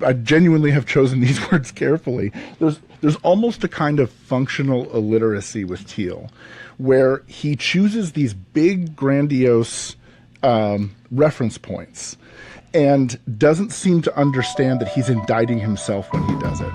I genuinely have chosen these words carefully. There's almost a kind of functional illiteracy with Thiel, where he chooses these big, grandiose reference points and doesn't seem to understand that he's indicting himself when he does it.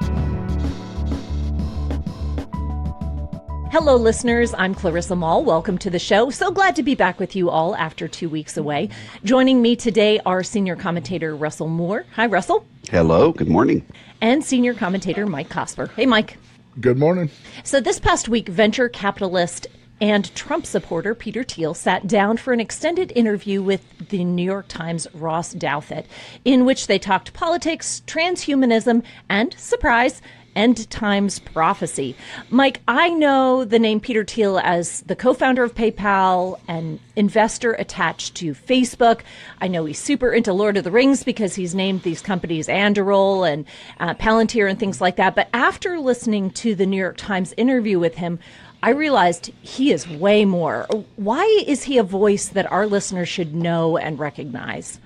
Hello, listeners. I'm Clarissa Moll. Welcome to the show. So glad to be back with you all after 2 weeks away. Joining me today are senior commentator Russell Moore. Hi, Russell. Hello. Good morning. And senior commentator Mike Cosper. Hey, Mike. Good morning. So this past week, venture capitalist and Trump supporter Peter Thiel sat down for an extended interview with the New York Times Ross Douthat, in which they talked politics, transhumanism, and, surprise, end times prophecy. Mike, I know the name Peter Thiel as the co-founder of PayPal and investor attached to Facebook. I know he's super into Lord of the Rings because he's named these companies Anduril and Palantir and things like that. But after listening to the New York Times interview with him, I realized he is way more. Why is he a voice that our listeners should know and recognize?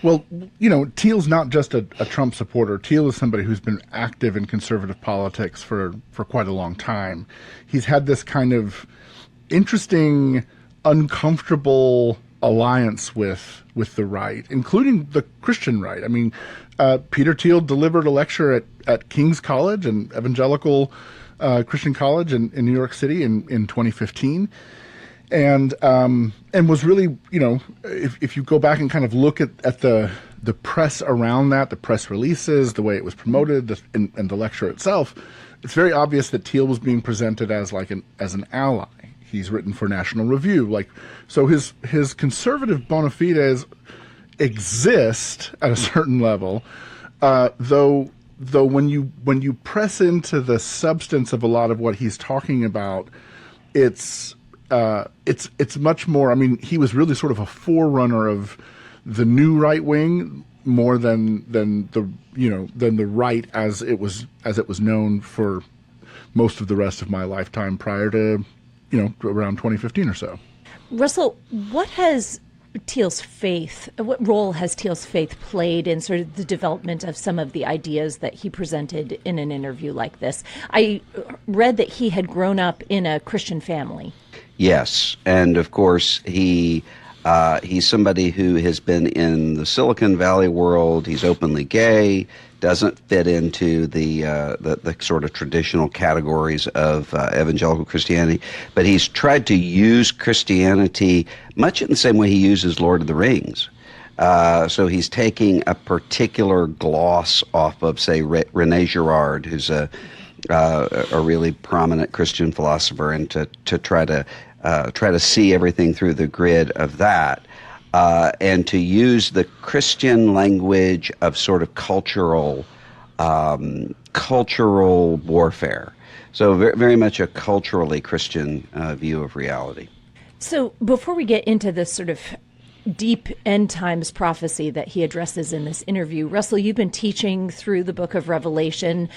Well, you know, Thiel's not just a Trump supporter. Thiel is somebody who's been active in conservative politics for quite a long time. He's had this kind of interesting, uncomfortable alliance with the right, including the Christian right. I mean, Peter Thiel delivered a lecture at King's College, an evangelical Christian college in New York City in 2015. And was really, you know, if you go back and kind of look at the press around that, the press releases, the way it was promoted, and the lecture itself, it's very obvious that Thiel was being presented as as an ally. He's written for National Review, so his conservative bona fides exist at a certain level, though when you press into the substance of a lot of what he's talking about, it's much more. I mean, he was really sort of a forerunner of the new right wing more than the right as it was known for most of the rest of my lifetime prior to around 2015 or so. Russell, what role has Thiel's faith played in sort of the development of some of the ideas that he presented in an interview like this? I read that he had grown up in a Christian family. Yes, and of course he's somebody who has been in the Silicon Valley world. He's openly gay, doesn't fit into the sort of traditional categories of evangelical Christianity, but he's tried to use Christianity much in the same way he uses Lord of the Rings. So he's taking a particular gloss off of, say, René Girard, who's a really prominent Christian philosopher, and to try to see everything through the grid of that, and to use the Christian language of sort of cultural warfare. So very, very much a culturally Christian view of reality. So before we get into this sort of deep end times prophecy that he addresses in this interview, Russell, you've been teaching through the book of Revelation.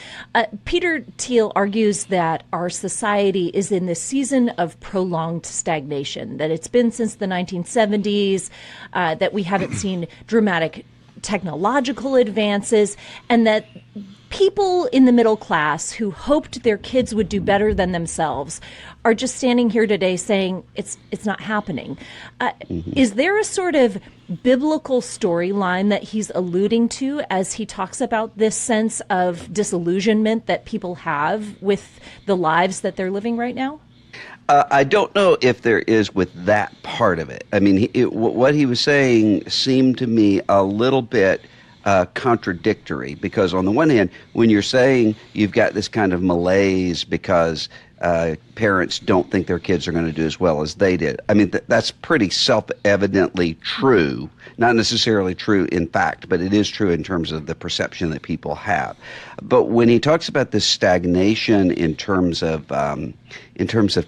Peter Thiel argues that our society is in this season of prolonged stagnation, that it's been since the 1970s, that we haven't seen dramatic technological advances, and that people in the middle class who hoped their kids would do better than themselves are just standing here today saying it's not happening. Is there a sort of biblical storyline that he's alluding to as he talks about this sense of disillusionment that people have with the lives that they're living right now? I don't know if there is with that part of it. I mean, what he was saying seemed to me a little bit contradictory, because on the one hand, when you're saying you've got this kind of malaise because parents don't think their kids are going to do as well as they did, I mean, that's pretty self-evidently true. Not necessarily true in fact, but it is true in terms of the perception that people have. But when he talks about this stagnation in terms of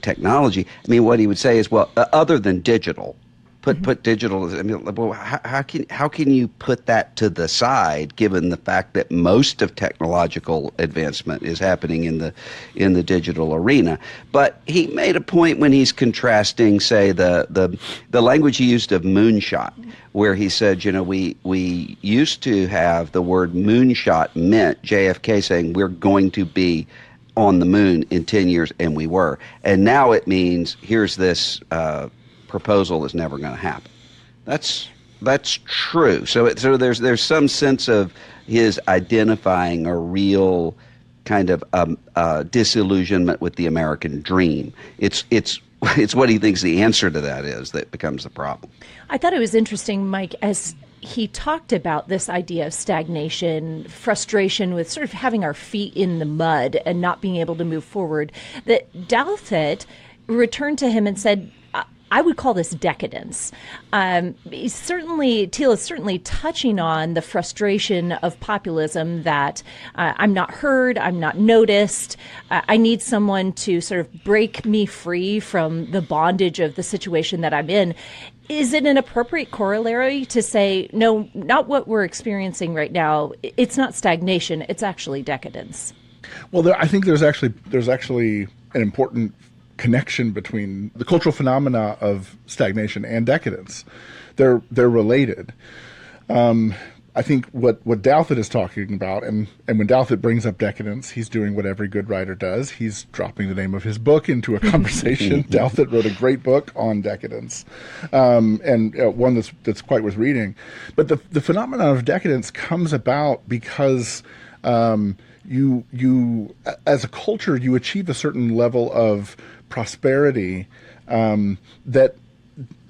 technology, I mean, what he would say is, well, other than digital, Put digital. I mean, well, how can you put that to the side, given the fact that most of technological advancement is happening in the digital arena? But he made a point when he's contrasting, say, the language he used of moonshot, where he said, we used to have the word moonshot meant JFK saying we're going to be on the moon in 10 years, and we were. And now it means here's this proposal that's never going to happen. That's true. So there's some sense of his identifying a real kind of disillusionment with the American dream. It's what he thinks the answer to that is that becomes the problem. I thought it was interesting, Mike, as he talked about this idea of stagnation, frustration with sort of having our feet in the mud and not being able to move forward, that Douthat returned to him and said, I would call this decadence. Thiel is certainly touching on the frustration of populism that I'm not heard, I'm not noticed, I need someone to sort of break me free from the bondage of the situation that I'm in. Is it an appropriate corollary to say, no, not what we're experiencing right now, it's not stagnation, it's actually decadence? Well, I think there's actually an important connection between the cultural phenomena of stagnation and decadence. They're related. I think what Douthat is talking about, and when Douthat brings up decadence, he's doing what every good writer does. He's dropping the name of his book into a conversation. Douthat wrote a great book on decadence, and one that's quite worth reading. But the phenomenon of decadence comes about because you as a culture, you achieve a certain level of prosperity that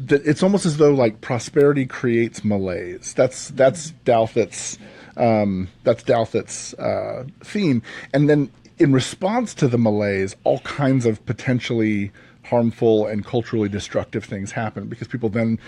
it's almost as though like prosperity creates malaise. That's Douthat's theme. And then in response to the malaise, all kinds of potentially harmful and culturally destructive things happen, because people then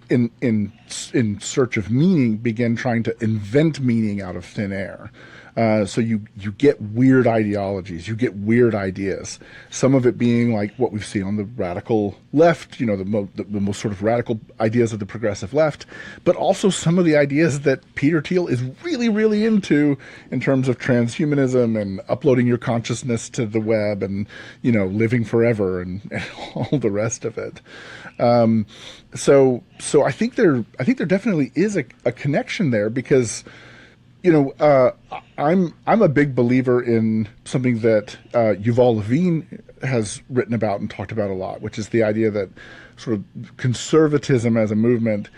in search of meaning begin trying to invent meaning out of thin air. So you get weird ideologies, you get weird ideas. Some of it being like what we've seen on the radical left, the most sort of radical ideas of the progressive left, but also some of the ideas that Peter Thiel is really, really into in terms of transhumanism and uploading your consciousness to the web and, living forever and all the rest of it. So I think there definitely is a connection there, because I'm a big believer in something that Yuval Levine has written about and talked about a lot, which is the idea that sort of conservatism as a movement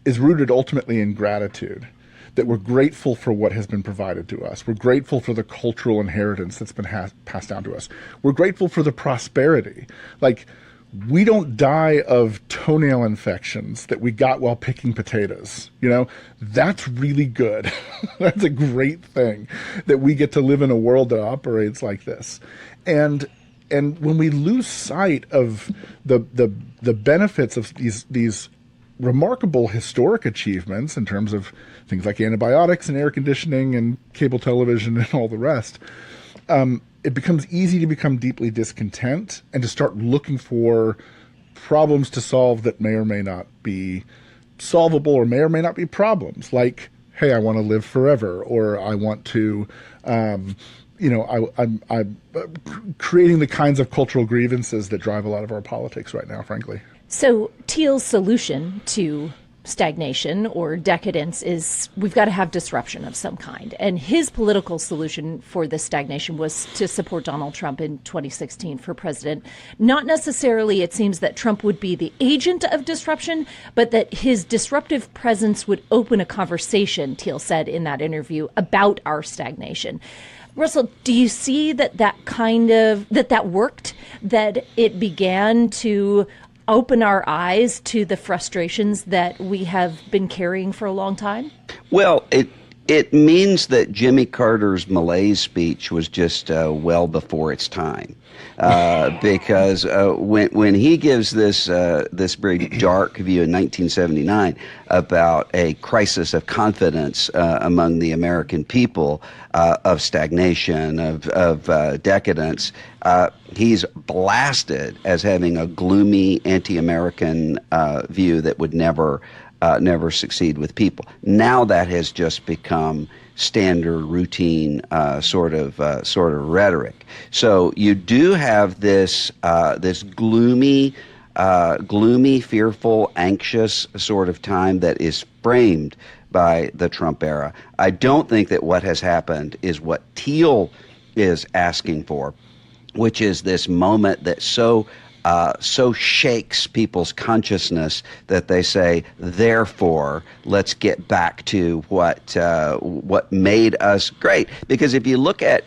is rooted ultimately in gratitude, that we're grateful for what has been provided to us. We're grateful for the cultural inheritance that's been passed down to us. We're grateful for the prosperity. Like, we don't die of toenail infections that we got while picking potatoes. That's really good. That's a great thing that we get to live in a world that operates like this. And when we lose sight of the benefits of these remarkable historic achievements in terms of things like antibiotics and air conditioning and cable television and all the rest, it becomes easy to become deeply discontent and to start looking for problems to solve that may or may not be solvable or may not be problems. Like, hey, I want to live forever, or I want to, I'm creating the kinds of cultural grievances that drive a lot of our politics right now, frankly. So Thiel's solution to stagnation or decadence is we've got to have disruption of some kind. And his political solution for this stagnation was to support Donald Trump in 2016 for president. Not necessarily, it seems, that Trump would be the agent of disruption, but that his disruptive presence would open a conversation, Thiel said in that interview, about our stagnation. Russell, do you see that worked, that it began to open our eyes to the frustrations that we have been carrying for a long time? Well, it It means that Jimmy Carter's malaise speech was just well before its time, because when he gives this very dark view in 1979 about a crisis of confidence among the American people, of stagnation, of decadence, he's blasted as having a gloomy anti-American view that would never succeed with people. Now that has just become standard, routine sort of rhetoric. So you do have this gloomy, fearful, anxious sort of time that is framed by the Trump era. I don't think that what has happened is what Thiel is asking for, which is this moment that so shakes people's consciousness that they say, therefore, let's get back to what made us great. Because if you look at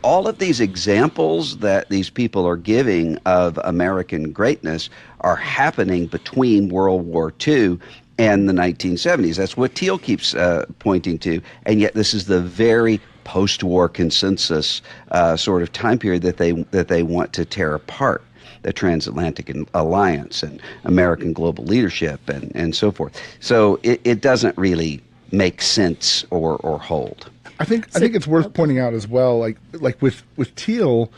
all of these examples that these people are giving of American greatness are happening between World War II and the 1970s. That's what Thiel keeps pointing to, and yet this is the very post-war consensus sort of time period that they want to tear apart. The transatlantic alliance and American global leadership and so forth. So it doesn't really make sense or hold. I think it's worth pointing out as well, like with Thiel,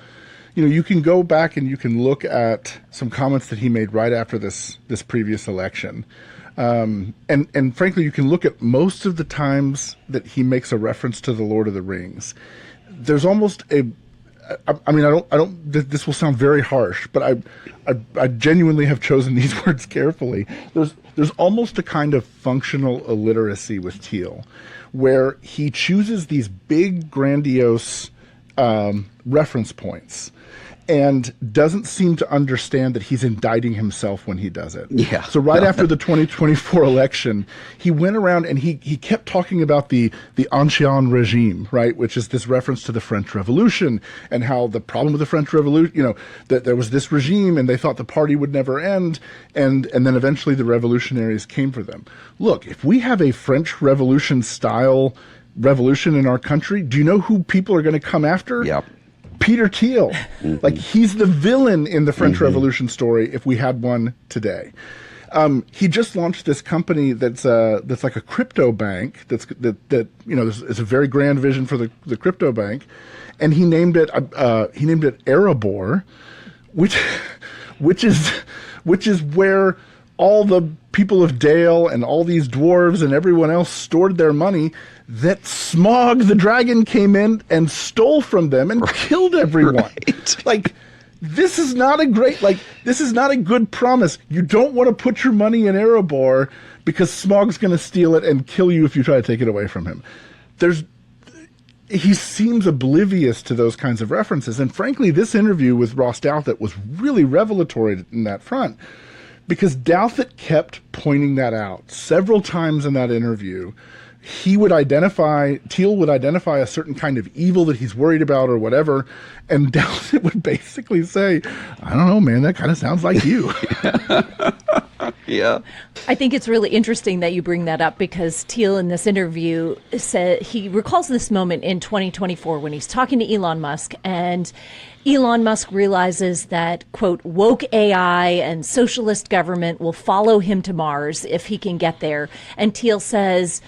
you can go back and you can look at some comments that he made right after this previous election. And frankly, you can look at most of the times that he makes a reference to the Lord of the Rings. There's almost this will sound very harsh, but I genuinely have chosen these words carefully. There's almost a kind of functional illiteracy with Thiel, where he chooses these big, grandiose reference points and doesn't seem to understand that he's indicting himself when he does it. Yeah. So after the 2024 election, he went around and he kept talking about the Ancien Regime, right, which is this reference to the French Revolution and how the problem with the French Revolution, that there was this regime and they thought the party would never end, and then eventually the revolutionaries came for them. Look, if we have a French Revolution style revolution in our country, do you know who people are going to come after? Yep. Peter Thiel. Mm-hmm. Like, he's the villain in the French Revolution story if we had one today. He just launched this company that's like a crypto bank. There's a very grand vision for the crypto bank, and he named it Erebor, which is where all the people of Dale and all these dwarves and everyone else stored their money that Smog the dragon came in and stole from them and killed everyone. Right. Like, this is not a good promise. You don't want to put your money in Erebor because Smog's going to steal it and kill you if you try to take it away from him. He seems oblivious to those kinds of references. And frankly, this interview with Ross Douthat was really revelatory in that front, because Douthat kept pointing that out several times in that interview. Thiel would identify a certain kind of evil that he's worried about or whatever, and Douthat would basically say, I don't know, man, that kind of sounds like you. Yeah. I think it's really interesting that you bring that up, because Thiel in this interview said he recalls this moment in 2024 when he's talking to Elon Musk, and Elon Musk realizes that, quote, woke AI and socialist government will follow him to Mars if he can get there. And Thiel says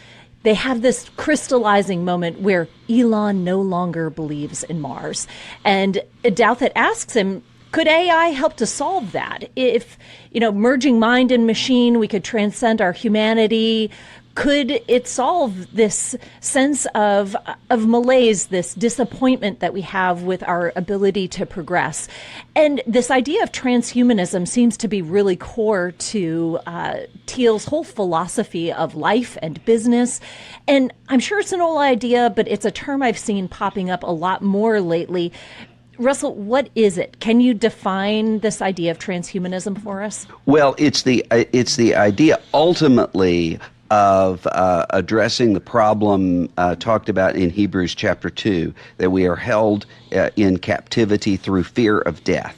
they have this crystallizing moment where Elon no longer believes in Mars. And Douthat asks him, could AI help to solve that? If, merging mind and machine, we could transcend our humanity. Could it solve this sense of malaise, this disappointment that we have with our ability to progress? And this idea of transhumanism seems to be really core to Thiel's whole philosophy of life and business. And I'm sure it's an old idea, but it's a term I've seen popping up a lot more lately. Russell, what is it? Can you define this idea of transhumanism for us? Well, it's the idea ultimately of addressing the problem talked about in Hebrews chapter 2, that we are held in captivity through fear of death.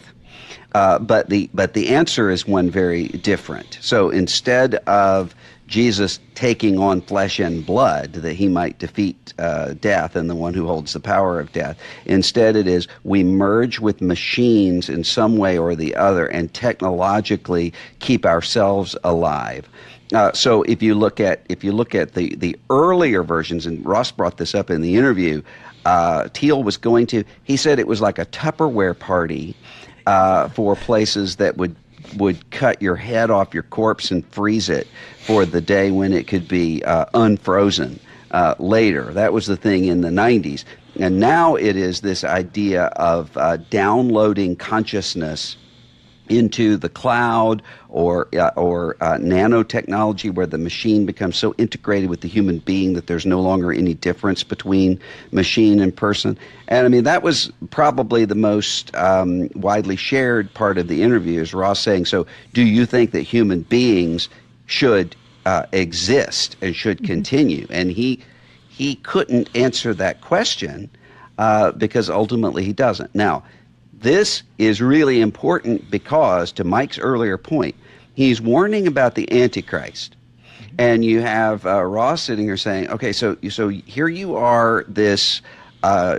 But the answer is one very different. So instead of Jesus taking on flesh and blood that he might defeat death and the one who holds the power of death. Instead, it is we merge with machines in some way or the other and technologically keep ourselves alive. So if you look at the earlier versions, and Ross brought this up in the interview, Thiel was he said it was like a Tupperware party for places that would cut your head off your corpse and freeze it for the day when it could be unfrozen later. That was the thing in the 90s. And now it is this idea of downloading consciousness into the cloud or nanotechnology, where the machine becomes so integrated with the human being that there's no longer any difference between machine and person. And I mean, that was probably the most widely shared part of the interview, is Ross saying, so do you think that human beings should exist and should continue? And he couldn't answer that question because ultimately he doesn't. Now, this is really important because, to Mike's earlier point, he's warning about the Antichrist. And you have Ross sitting here saying, okay, so here you are, this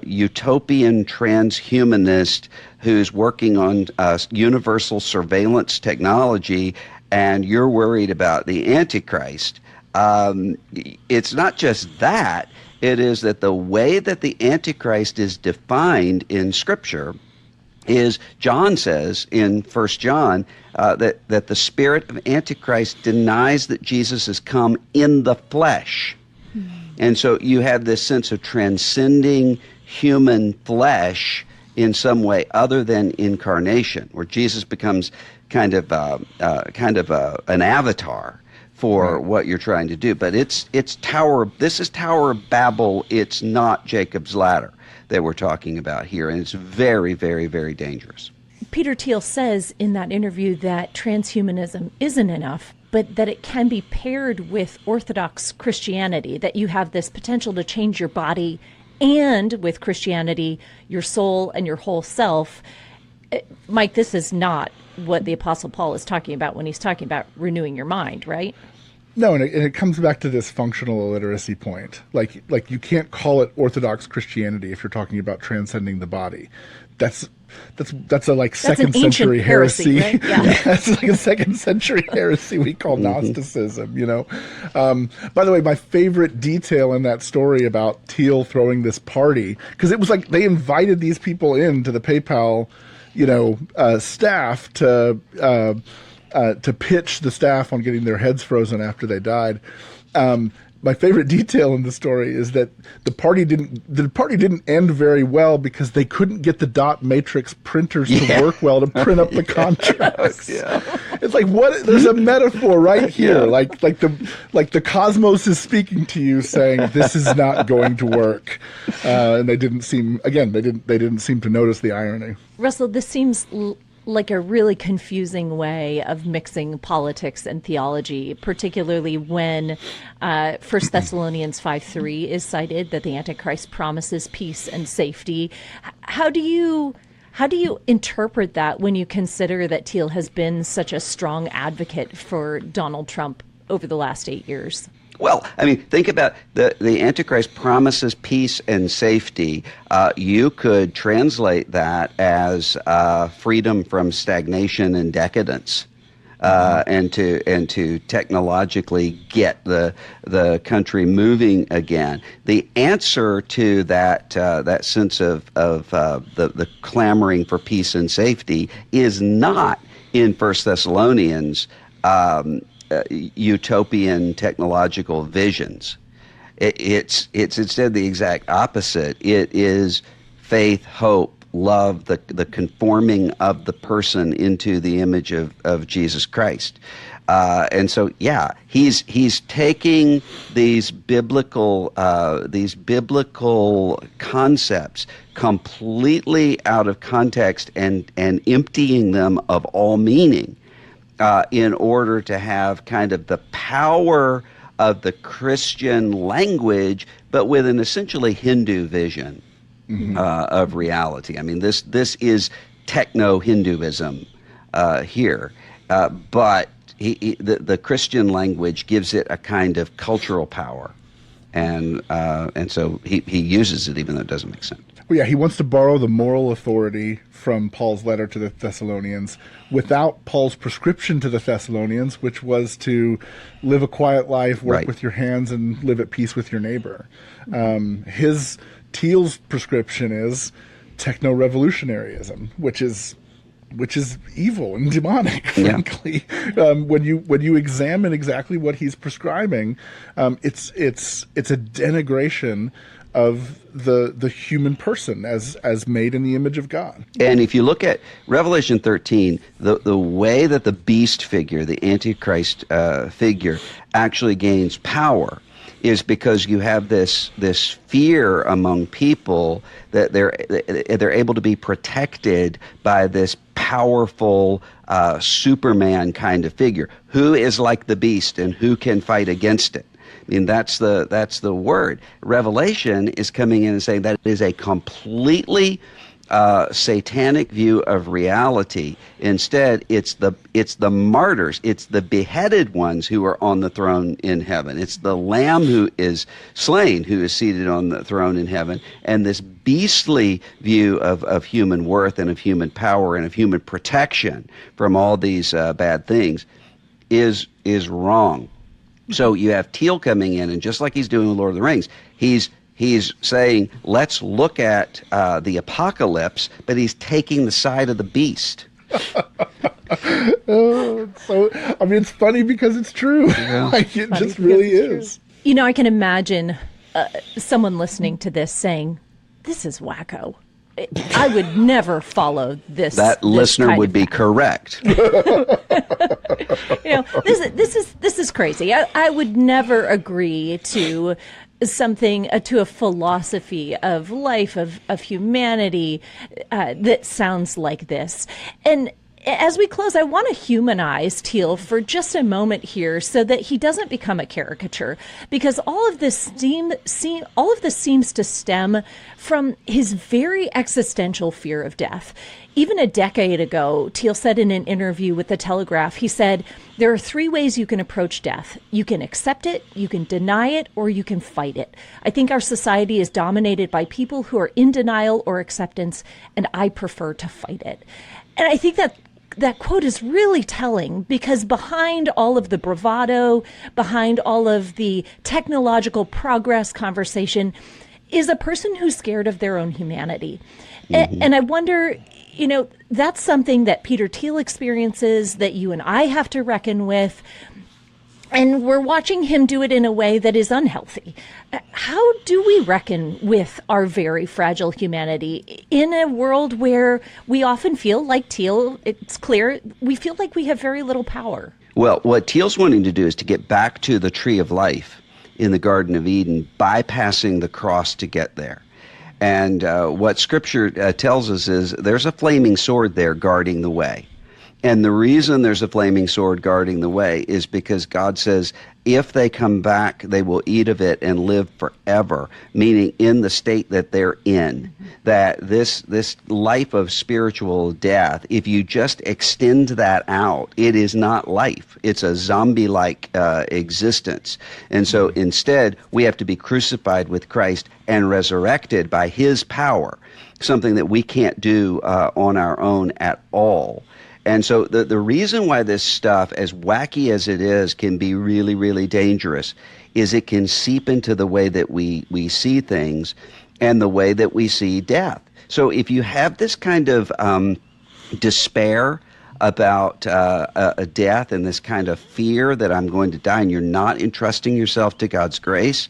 utopian transhumanist who's working on universal surveillance technology, and you're worried about the Antichrist. It's not just that. It is that the way that the Antichrist is defined in Scripture is, John says in 1 John that the spirit of Antichrist denies that Jesus has come in the flesh. Mm-hmm. And so you have this sense of transcending human flesh in some way other than incarnation, where Jesus becomes kind of an avatar for what you're trying to do. But this is Tower of Babel. It's not Jacob's ladder that we're talking about here, and it's very, very, very dangerous. Peter Thiel says in that interview that transhumanism isn't enough, but that it can be paired with Orthodox Christianity, that you have this potential to change your body, and with Christianity, your soul and your whole self. Mike, this is not what the Apostle Paul is talking about when he's talking about renewing your mind, right? No, and it comes back to this functional illiteracy point. Like you can't call it Orthodox Christianity if you're talking about transcending the body. That's a second century heresy. Right? Yeah. That's like a second century heresy we call Gnosticism, By the way, my favorite detail in that story about Thiel throwing this party, because it was like they invited these people into the PayPal, staff to pitch the staff on getting their heads frozen after they died. My favorite detail in the story is that the party didn't end very well because they couldn't get the dot matrix printers to work well to print up the contracts. It's like, what? There's a metaphor right here. Like the cosmos is speaking to you, saying this is not going to work, and they didn't seem to notice the irony. Russell, this seems like a really confusing way of mixing politics and theology, particularly when 1 Thessalonians 5:3 is cited, that the Antichrist promises peace and safety. How do you interpret that when you consider that Thiel has been such a strong advocate for Donald Trump over the last 8 years? Well, I mean, think about the Antichrist promises peace and safety. You could translate that as freedom from stagnation and decadence, and to technologically get the country moving again. The answer to that sense of the clamoring for peace and safety is not in 1 Thessalonians. Utopian technological visions. It's instead the exact opposite. It is faith, hope, love, the conforming of the person into the image of Jesus Christ. And so, he's taking these biblical concepts completely out of context and emptying them of all meaning. In order to have kind of the power of the Christian language, but with an essentially Hindu vision of reality. I mean, this is techno Hinduism here, but the Christian language gives it a kind of cultural power, and so he uses it even though it doesn't make sense. Well, yeah, he wants to borrow the moral authority from Paul's letter to the Thessalonians without Paul's prescription to the Thessalonians, which was to live a quiet life, work with your hands, and live at peace with your neighbor. Thiel's prescription is techno-revolutionaryism, which is evil and demonic, frankly. When you examine exactly what he's prescribing, it's a denigration of the human person as made in the image of God. And if you look at Revelation 13, the way that the beast figure, the Antichrist figure, actually gains power is because you have this fear among people that they're able to be protected by this powerful Superman kind of figure. Who is like the beast and who can fight against it? I mean, that's the word. Revelation is coming in and saying that is a completely satanic view of reality. Instead, it's the martyrs, it's the beheaded ones who are on the throne in heaven. It's the Lamb who is slain who is seated on the throne in heaven. And this beastly view of human worth and of human power and of human protection from all these bad things is wrong. So you have Thiel coming in, and just like he's doing with Lord of the Rings, he's saying, let's look at the apocalypse, but he's taking the side of the beast. It's funny because it's true. Yeah. It just really is. You know, I can imagine someone listening to this saying, this is wacko. I would never follow this. That listener would be correct. This is crazy. I would never agree to something, to a philosophy of life, of humanity that sounds like this. And as we close, I want to humanize Thiel for just a moment here so that he doesn't become a caricature, because all of this seems to stem from his very existential fear of death. Even a decade ago, Thiel said in an interview with The Telegraph, he said, there are three ways you can approach death. You can accept it, you can deny it, or you can fight it. I think our society is dominated by people who are in denial or acceptance, and I prefer to fight it. And I think that quote is really telling, because behind all of the bravado, behind all of the technological progress conversation, is a person who's scared of their own humanity. Mm-hmm. And I wonder, that's something that Peter Thiel experiences, that you and I have to reckon with. And we're watching him do it in a way that is unhealthy. How do we reckon with our very fragile humanity in a world where we often feel like Thiel, it's clear, we feel like we have very little power? Well, what Thiel's wanting to do is to get back to the tree of life in the Garden of Eden, bypassing the cross to get there. And what Scripture tells us is there's a flaming sword there guarding the way. And the reason there's a flaming sword guarding the way is because God says, if they come back, they will eat of it and live forever, meaning in the state that they're in. That this life of spiritual death, if you just extend that out, it is not life. It's a zombie-like existence. And so instead, we have to be crucified with Christ and resurrected by his power, something that we can't do on our own at all. And so the reason why this stuff, as wacky as it is, can be really, really dangerous is it can seep into the way that we see things and the way that we see death. So if you have this kind of despair about a death and this kind of fear that I'm going to die, and you're not entrusting yourself to God's grace,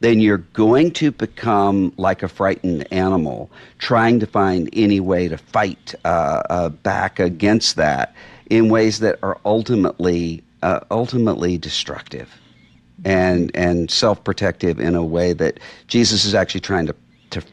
then you're going to become like a frightened animal, trying to find any way to fight back against that in ways that are ultimately destructive and self-protective in a way that Jesus is actually trying to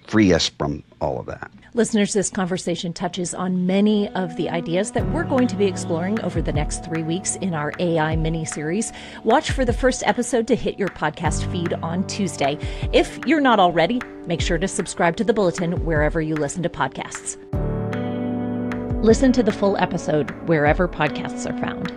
free us from all of that. Listeners, this conversation touches on many of the ideas that we're going to be exploring over the next 3 weeks in our AI mini-series. Watch for the first episode to hit your podcast feed on Tuesday. If you're not already, make sure to subscribe to the Bulletin wherever you listen to podcasts. Listen to the full episode wherever podcasts are found.